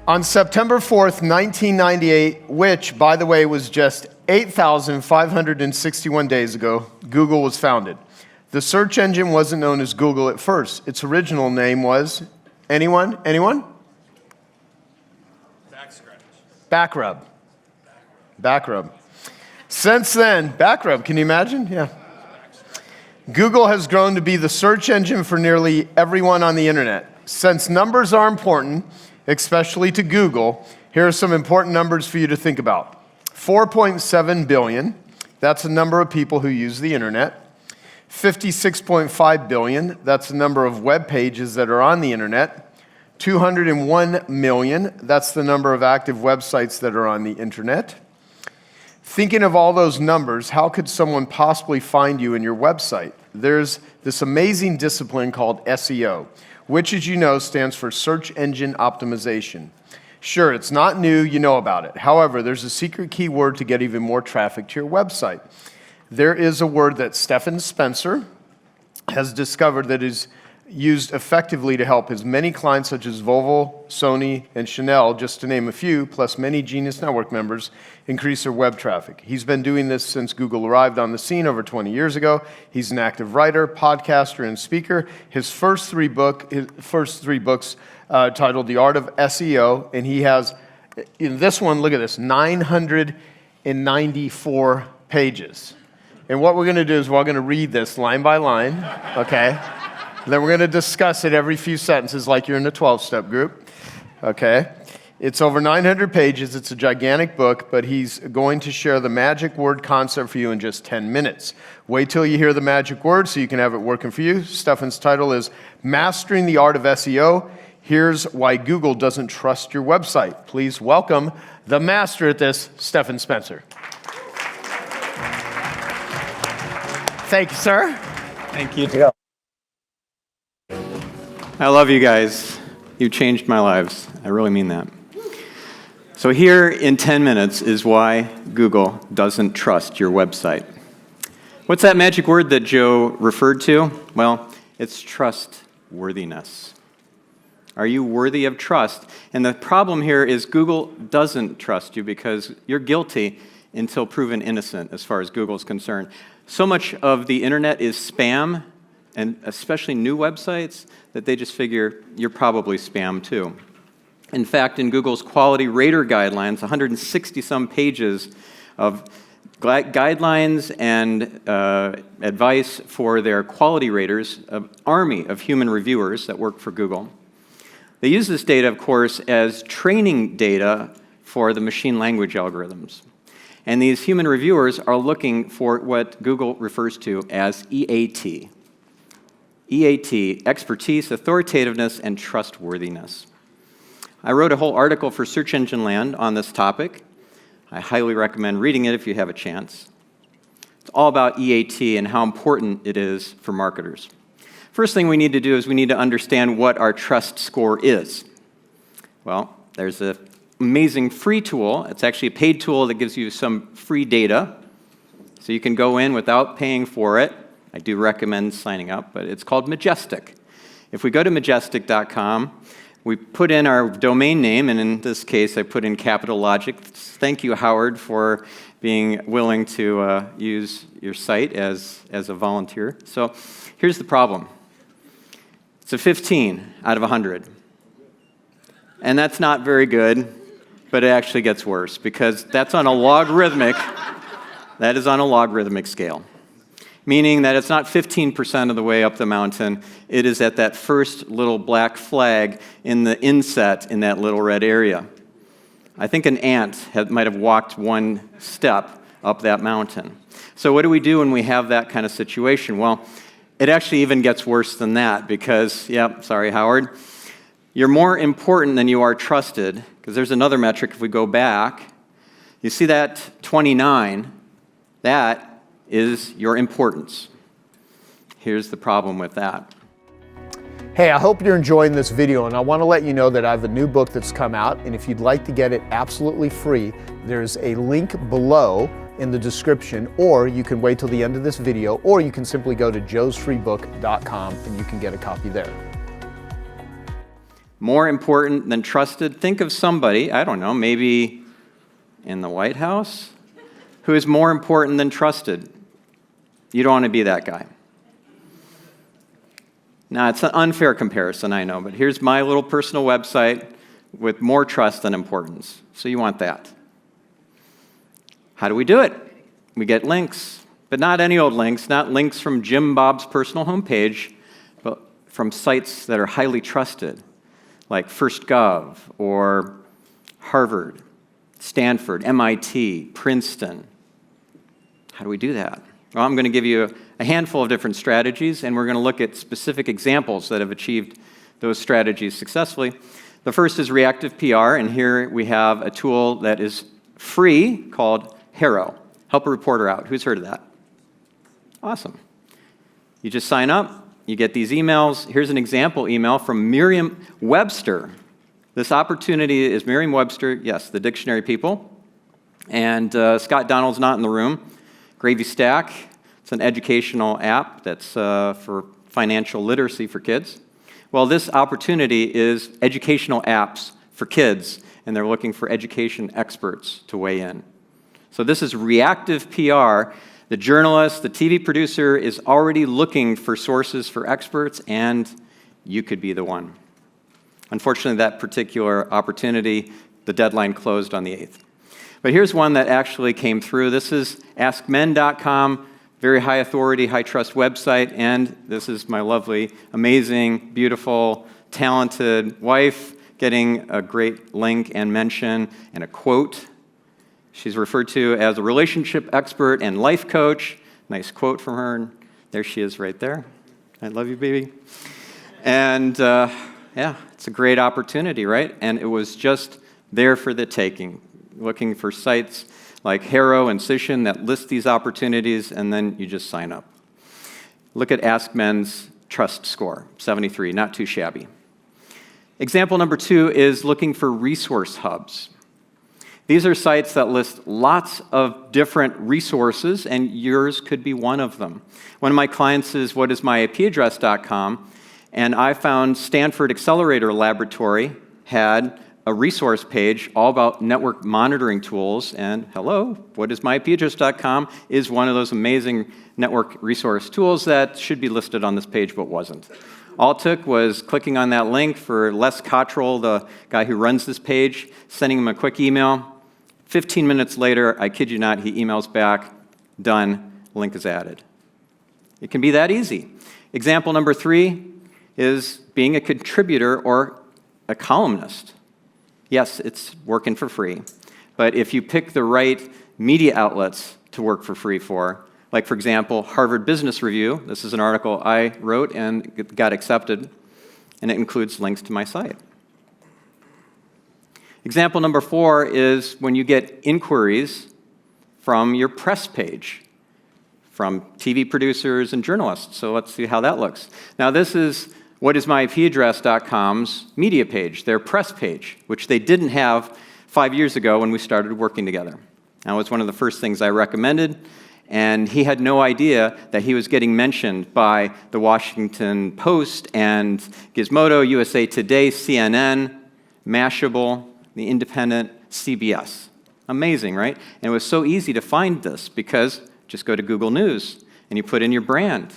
On September 4th, 1998, which, by the way, was just 8,561 days ago, Google was founded. The search engine wasn't known as Google at first. Its original name was, anyone? Backrub. Since then, Backrub, can you imagine? Yeah. Google has grown to be the search engine for nearly everyone on the internet. Since numbers are important, especially to Google, here are some important numbers for you to think about. 4.7 billion, that's the number of people who use the internet. 56.5 billion, that's the number of web pages that are on the internet. 201 million, that's the number of active websites that are on the internet. Thinking of all those numbers, how could someone possibly find you in your website? There's this amazing discipline called SEO, which, as you know, stands for search engine optimization. Sure, it's not new, you know about it. However, there's a secret keyword to get even more traffic to your website. There is a word that Stephan Spencer has discovered that is used effectively to help his many clients such as Volvo, Sony, and Chanel, just to name a few, plus many Genius Network members, increase their web traffic. He's been doing this since Google arrived on the scene over 20 years ago. He's an active writer, podcaster, and speaker. His first three books titled The Art of SEO, and he has, in this one, look at this, 994 pages. And what we're going to do is we're going to read this line by line, okay? Then we're going to discuss it every few sentences like you're in a 12-step group, okay? It's over 900 pages. It's a gigantic book, but he's going to share the magic word concept for you in just 10 minutes. Wait till you hear the magic word so you can have it working for you. Stephan's title is Mastering the Art of SEO. Here's why Google doesn't trust your website. Please welcome the master at this, Stephan Spencer. Thank you, sir. Thank you. Yeah. I love you guys. You changed my lives. I really mean that. So here in 10 minutes is why Google doesn't trust your website. What's that magic word that Joe referred to? Well, it's trustworthiness. Are you worthy of trust? And the problem here is Google doesn't trust you because you're guilty until proven innocent as far as Google's concerned. So much of the internet is spam, and especially new websites, that they just figure you're probably spam too. In fact, in Google's quality rater guidelines, 160-some pages of guidelines and advice for their quality raters, an army of human reviewers that work for Google. They use this data, of course, as training data for the machine language algorithms. And these human reviewers are looking for what Google refers to as EAT. EAT, expertise, authoritativeness, and trustworthiness. I wrote a whole article for Search Engine Land on this topic. I highly recommend reading it if you have a chance. It's all about EAT and how important it is for marketers. First thing we need to do is we need to understand what our trust score is. Well, there's an amazing free tool. It's actually a paid tool that gives you some free data. So you can go in without paying for it. I do recommend signing up, but it's called Majestic. If we go to majestic.com, we put in our domain name, and in this case, I put in Capital Logic. Thank you, Howard, for being willing to use your site as a volunteer. So here's the problem. It's a 15 out of 100. And that's not very good, but it actually gets worse because that's on a logarithmic, that is on a logarithmic scale. Meaning that it's not 15% of the way up the mountain, it is at that first little black flag in the inset in that little red area. I think an ant might have walked one step up that mountain. So what do we do when we have that kind of situation? Well, it actually even gets worse than that because, sorry, Howard, you're more important than you are trusted, because there's another metric if we go back. You see that 29, that is your importance. Here's the problem with that. Hey, I hope you're enjoying this video, and I want to let you know that I have a new book that's come out, and if you'd like to get it absolutely free, there's a link below in the description, or you can wait till the end of this video, or you can simply go to joesfreebook.com and you can get a copy there. more important than trusted? Think of somebody, I don't know, maybe in the White House, who is more important than trusted. You don't want to be that guy. Now, it's an unfair comparison, I know, but here's my little personal website with more trust than importance. So you want that. How do we do it? We get links, but not any old links, not links from Jim Bob's personal homepage, but from sites that are highly trusted, like FirstGov or Harvard, Stanford, MIT, Princeton. How do we do that? Well, I'm going to give you a handful of different strategies, and we're going to look at specific examples that have achieved those strategies successfully. The first is Reactive PR, and here we have a tool that is free called Hero. Help a reporter out. Who's heard of that? Awesome. You just sign up, you get these emails. Here's an example email from Merriam-Webster. This opportunity is Merriam-Webster, yes, the dictionary people. And Scott Donald's not in the room. Gravy Stack, it's an educational app that's for financial literacy for kids. Well, this opportunity is educational apps for kids, and they're looking for education experts to weigh in. So this is Reactive PR. The journalist, the TV producer is already looking for sources for experts, and you could be the one. Unfortunately, that particular opportunity, the deadline closed on the 8th. But here's one that actually came through. This is AskMen.com, very high authority, high trust website, and this is my lovely, amazing, beautiful, talented wife getting a great link and mention and a quote. She's referred to as a relationship expert and life coach. Nice quote from her, and there she is right there. I love you, baby. And yeah, it's a great opportunity, right? And it was just there for the taking. Looking for sites like Hero and Cision that list these opportunities, and then you just sign up. Look at AskMen's trust score, 73, not too shabby. Example number 2 is looking for resource hubs. These are sites that list lots of different resources, and yours could be one of them. One of my clients is whatismyipaddress.com, and I found Stanford Accelerator Laboratory had a resource page all about network monitoring tools, and hello, whatismyipaddress.com is one of those amazing network resource tools that should be listed on this page but wasn't. All it took was clicking on that link for Les Cottrell, the guy who runs this page, sending him a quick email. 15 minutes later, I kid you not, he emails back, done, link is added. It can be that easy. Example number 3 is being a contributor or a columnist. Yes, it's working for free, but if you pick the right media outlets to work for free for, like for example, Harvard Business Review, this is an article I wrote and it got accepted, and it includes links to my site. Example number 4 is when you get inquiries from your press page, from TV producers and journalists. So let's see how that looks. Now this is whatismyipaddress.com's media page, their press page, which they didn't have 5 years ago when we started working together. That was one of the first things I recommended, and he had no idea that he was getting mentioned by the Washington Post and Gizmodo, USA Today, CNN, Mashable, The Independent, CBS. Amazing, right? And it was so easy to find this because just go to Google News and you put in your brand.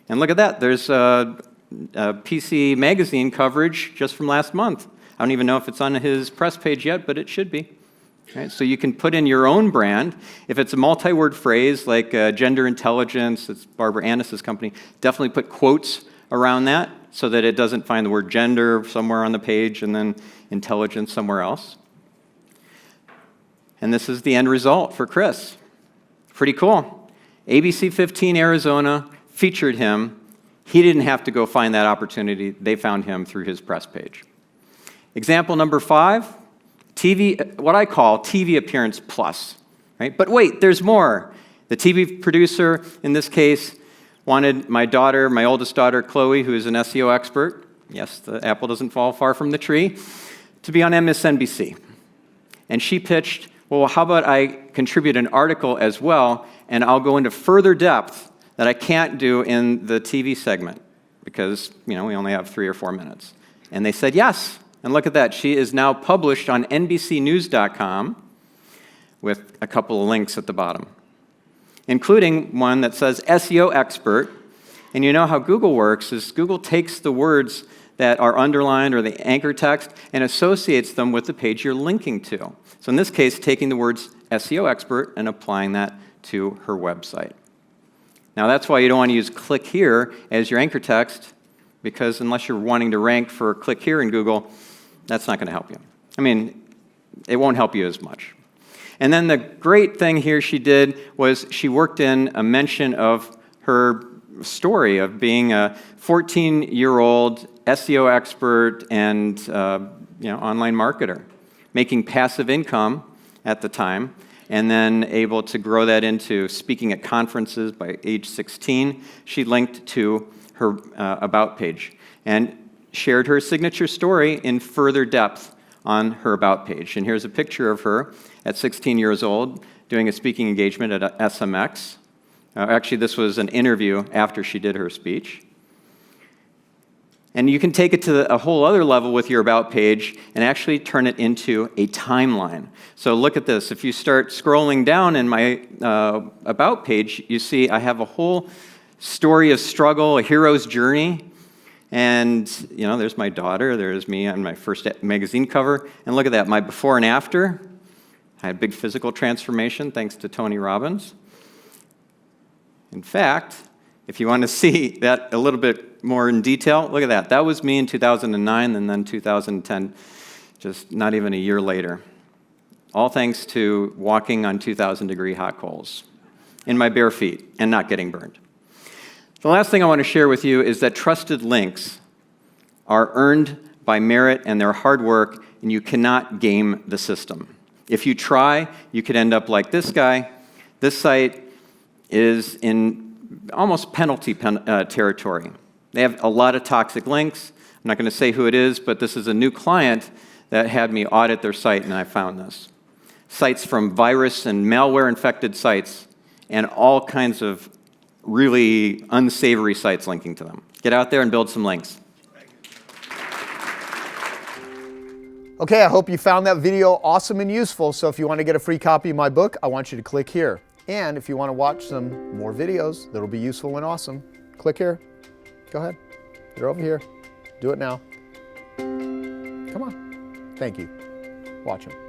And look at that, there's PC Magazine coverage just from last month. I don't even know if it's on his press page yet, but it should be. Right? So you can put in your own brand. If it's a multi-word phrase like gender intelligence, it's Barbara Annis's company, definitely put quotes around that so that it doesn't find the word gender somewhere on the page and then intelligence somewhere else. And this is the end result for Chris. Pretty cool. ABC 15 Arizona featured him. He didn't have to go find that opportunity. They found him through his press page. Example number 5, TV, what I call TV appearance plus. Right? But wait, there's more. The TV producer, in this case, wanted my daughter, my oldest daughter, Chloe, who is an SEO expert, yes, the apple doesn't fall far from the tree, to be on MSNBC. And she pitched, well, how about I contribute an article as well, and I'll go into further depth that I can't do in the TV segment because, we only have 3 or 4 minutes. And they said yes. And look at that. She is now published on NBCnews.com with a couple of links at the bottom, including one that says SEO expert. And you know how Google works is Google takes the words that are underlined or the anchor text and associates them with the page you're linking to. So in this case, taking the words SEO expert and applying that to her website. Now that's why you don't want to use click here as your anchor text, because unless you're wanting to rank for click here in Google, that's not going to help you. I mean, it won't help you as much. And then the great thing here she did was she worked in a mention of her story of being a 14-year-old SEO expert and online marketer, making passive income at the time, and then able to grow that into speaking at conferences by age 16. She linked to her About page and shared her signature story in further depth on her About page. And here's a picture of her at 16 years old doing a speaking engagement at SMX. Actually, this was an interview after she did her speech. And you can take it to a whole other level with your About page and actually turn it into a timeline. So look at this. If you start scrolling down in my About page, you see I have a whole story of struggle, a hero's journey. And, there's my daughter. There's me on my first magazine cover. And look at that, my before and after. I had a big physical transformation thanks to Tony Robbins. In fact, if you want to see that a little bit more in detail, look at that. That was me in 2009 and then 2010, just not even a year later. All thanks to walking on 2,000-degree hot coals in my bare feet and not getting burned. The last thing I want to share with you is that trusted links are earned by merit and their hard work, and you cannot game the system. If you try, you could end up like this guy. This site is in almost penalty territory. They have a lot of toxic links. I'm not going to say who it is, but this is a new client that had me audit their site, and I found this. Sites from virus and malware-infected sites and all kinds of really unsavory sites linking to them. Get out there and build some links. Okay, I hope you found that video awesome and useful. So if you want to get a free copy of my book, I want you to click here. And if you want to watch some more videos that'll be useful and awesome, click here. Go ahead. They're over here. Do it now. Come on. Thank you. Watch them.